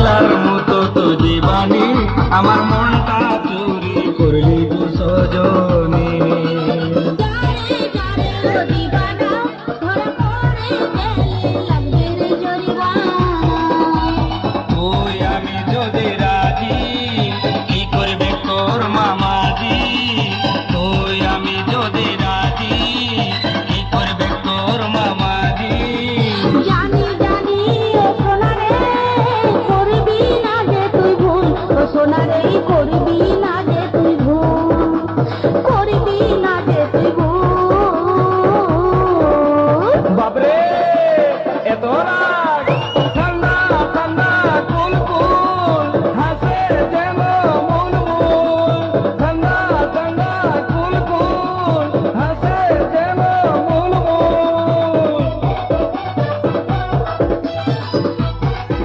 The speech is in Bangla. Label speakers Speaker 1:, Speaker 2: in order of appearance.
Speaker 1: খেলার মতো তো জীবানী আমার মনটা চুরি করলি গো সজনী। তুই আমি যদি রাজি কি করবে তোর মামাজি, তুই আমি যদি রাজি কি করবে তোর মামাজি।
Speaker 2: জানি জানি ও সোনা রে করবি না যে তুই ভুল, ও সোনা রে করবি